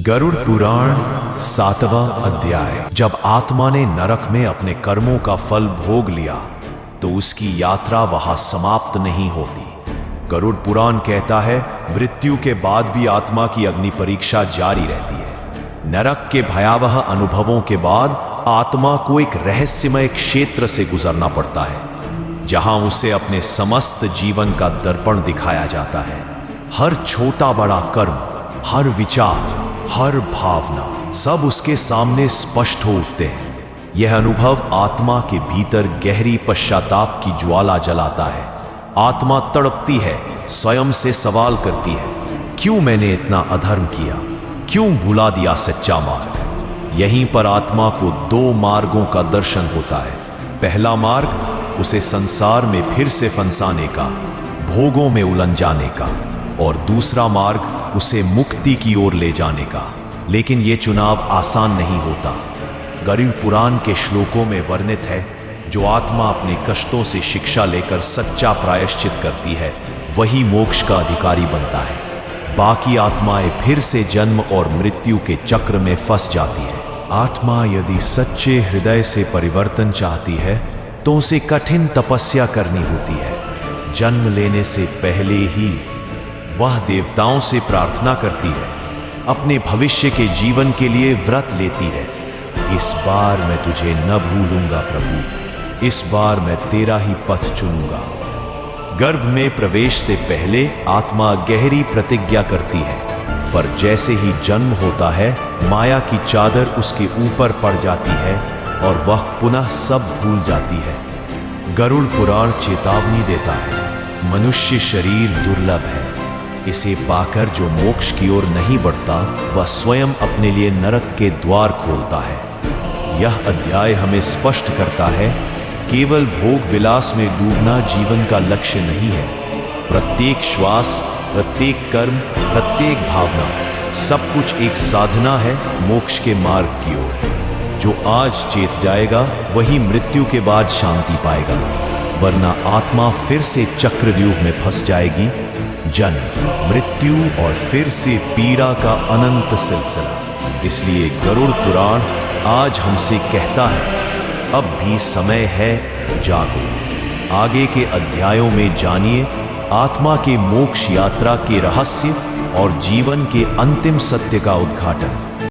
गरुड़ पुराण 7वां अध्याय। जब आत्मा ने नरक में अपने कर्मों का फल भोग लिया तो उसकी यात्रा वहां समाप्त नहीं होती। गरुड़ पुराण कहता है, मृत्यु के बाद भी आत्मा की अग्नि परीक्षा जारी रहती है। नरक के भयावह अनुभवों के बाद आत्मा को एक रहस्यमय क्षेत्र से गुजरना पड़ता है, जहां उसे अपने समस्त जीवन का दर्पण दिखाया जाता है। हर छोटा बड़ा कर्म, हर विचार, हर भावना सब उसके सामने स्पष्ट हो उठते हैं। यह अनुभव आत्मा के भीतर गहरी पश्चाताप की ज्वाला जलाता है। आत्मा तड़पती है, स्वयं से सवाल करती है, क्यों मैंने इतना अधर्म किया, क्यों भुला दिया सच्चा मार्ग। यहीं पर आत्मा को दो मार्गों का दर्शन होता है। पहला मार्ग उसे संसार में फिर से फंसाने का, भोगों में उलझ जाने का, और दूसरा मार्ग उसे मुक्ति की ओर ले जाने का। लेकिन यह चुनाव आसान नहीं होता। गरुड़ पुराण के श्लोकों में वर्णित है, जो आत्मा अपने कष्टों से शिक्षा लेकर सच्चा प्रायश्चित करती है, वही मोक्ष का अधिकारी बनता है। बाकी आत्माएं फिर से जन्म और मृत्यु के चक्र में फंस जाती है। आत्मा यदि सच्चे हृदय से परिवर्तन चाहती है तो उसे कठिन तपस्या करनी होती है। जन्म लेने से पहले ही वह देवताओं से प्रार्थना करती है, अपने भविष्य के जीवन के लिए व्रत लेती है। इस बार मैं तुझे न भूलूंगा प्रभु, इस बार मैं तेरा ही पथ चुनूंगा। गर्भ में प्रवेश से पहले आत्मा गहरी प्रतिज्ञा करती है, पर जैसे ही जन्म होता है माया की चादर उसके ऊपर पड़ जाती है और वह पुनः सब भूल जाती है। गरुड़ पुराण चेतावनी देता है, मनुष्य शरीर दुर्लभ है। इसे पाकर जो मोक्ष की ओर नहीं बढ़ता, वह स्वयं अपने लिए नरक के द्वार खोलता है। यह अध्याय हमें स्पष्ट करता है, केवल भोग विलास में डूबना जीवन का लक्ष्य नहीं है। प्रत्येक श्वास, प्रत्येक कर्म, प्रत्येक भावना, सब कुछ एक साधना है मोक्ष के मार्ग की ओर। जो आज चेत जाएगा वही मृत्यु के बाद शांति पाएगा, वरना आत्मा फिर से चक्रव्यूह में फंस जाएगी। जन्म, मृत्यु और फिर से पीड़ा का अनंत सिलसिला। इसलिए गरुड़ पुराण आज हमसे कहता है, अब भी समय है, जागो। आगे के अध्यायों में जानिए आत्मा के मोक्ष यात्रा के रहस्य और जीवन के अंतिम सत्य का उद्घाटन।